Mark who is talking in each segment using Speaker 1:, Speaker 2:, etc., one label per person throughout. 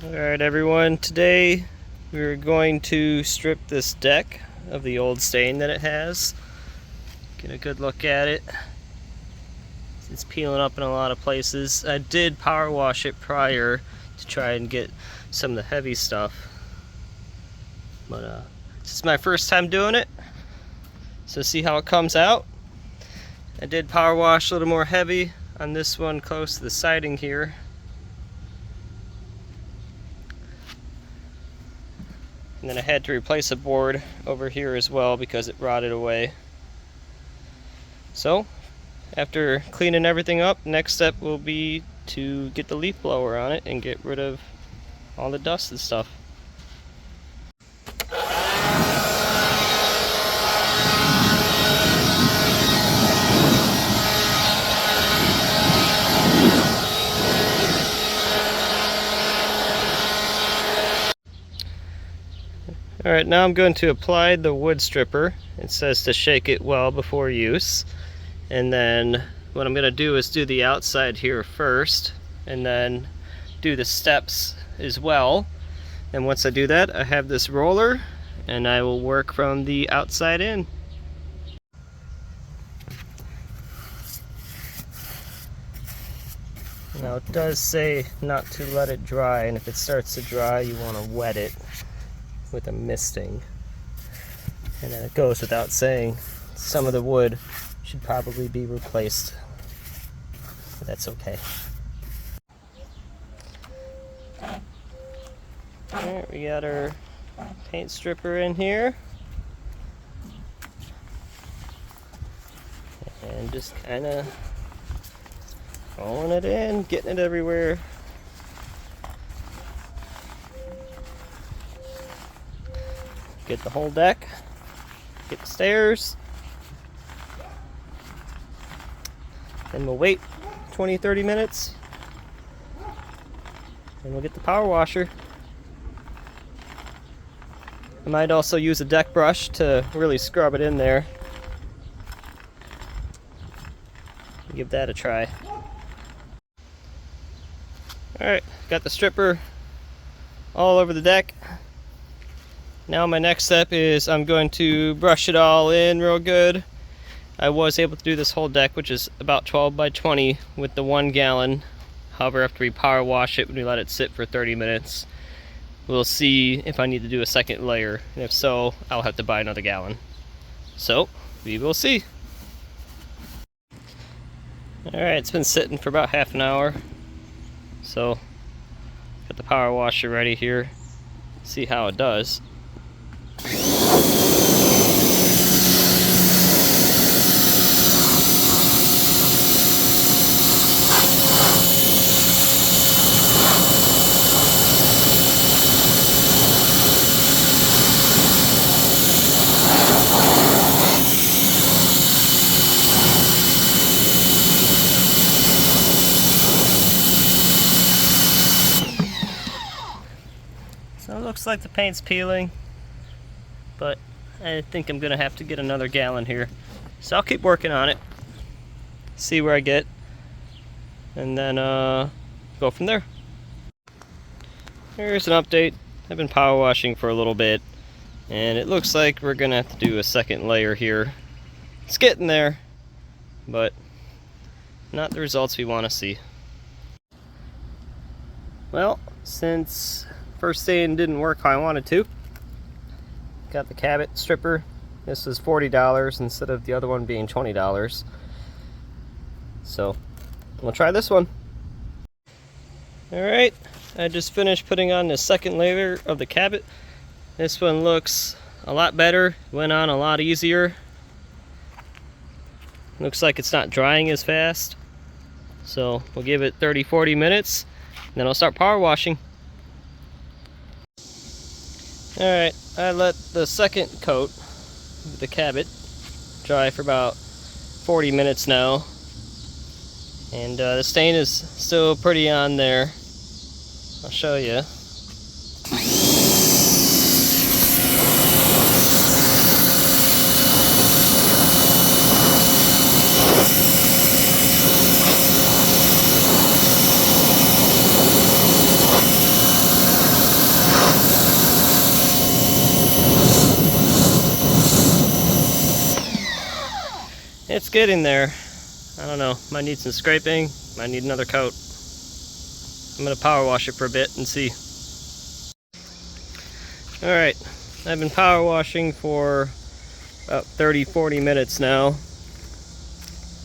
Speaker 1: Alright everyone, today we're going to strip this deck of the old stain that it has. Get a good look at it. It's peeling up in a lot of places. I did power wash it prior to try and get some of the heavy stuff. But this is my first time doing it, so see how it comes out. I did power wash a little more heavy on this one close to the siding here. And then I had to replace a board over here as well because it rotted away. So, after cleaning everything up, next step will be to get the leaf blower on it and get rid of all the dust and stuff. Alright, now I'm going to apply the wood stripper. It says to shake it well before use. And then what I'm going to do is do the outside here first, and then do the steps as well. And once I do that, I have this roller, and I will work from the outside in. Now it does say not to let it dry, and if it starts to dry, you want to wet it with a misting. And then it goes without saying, some of the wood should probably be replaced, but that's okay. Alright, we got our paint stripper in here, and just kind of rolling it in, getting it everywhere. Get the whole deck, get the stairs, then we'll wait 20-30 minutes, and we'll get the power washer. I might also use a deck brush to really scrub it in there. Give that a try. Alright, got the stripper all over the deck. Now my next step is I'm going to brush it all in real good. I was able to do this whole deck, which is about 12 by 20 with the 1 gallon. However, after we power wash it, when we let it sit for 30 minutes, we'll see if I need to do a second layer. And if so, I'll have to buy another gallon. So, we will see. Alright, it's been sitting for about half an hour. So, got the power washer ready here. See how it does. So it looks like the paint's peeling, but I think I'm gonna have to get another gallon here. So I'll keep working on it, see where I get, and then go from there. Here's an update. I've been power washing for a little bit, and it looks like we're gonna have to do a second layer here. It's getting there, but not the results we want to see. Well, since first stain didn't work how I wanted to, got the Cabot stripper. This was $40 instead of the other one being $20. So we'll try this one. Alright, I just finished putting on the second layer of the Cabot. This one looks a lot better, went on a lot easier. Looks like it's not drying as fast. So we'll give it 30-40 minutes, and then I'll start power washing. Alright, I let the second coat of the Cabot dry for about 40 minutes now. And the stain is still pretty on there. I'll show you. It's getting there. I don't know, might need some scraping, might need another coat. I'm gonna power wash it for a bit and see. Alright, I've been power washing for about 30-40 minutes now,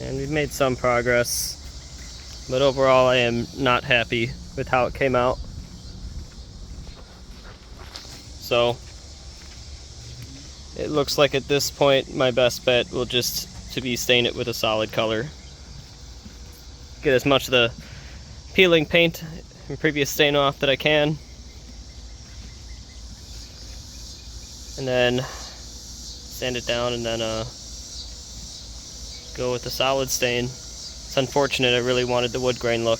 Speaker 1: and we've made some progress, but overall I am not happy with how it came out. So it looks like at this point my best bet will just to be stain it with a solid color. Get as much of the peeling paint and previous stain off that I can, and then sand it down, and then go with the solid stain. It's unfortunate, I really wanted the wood grain look.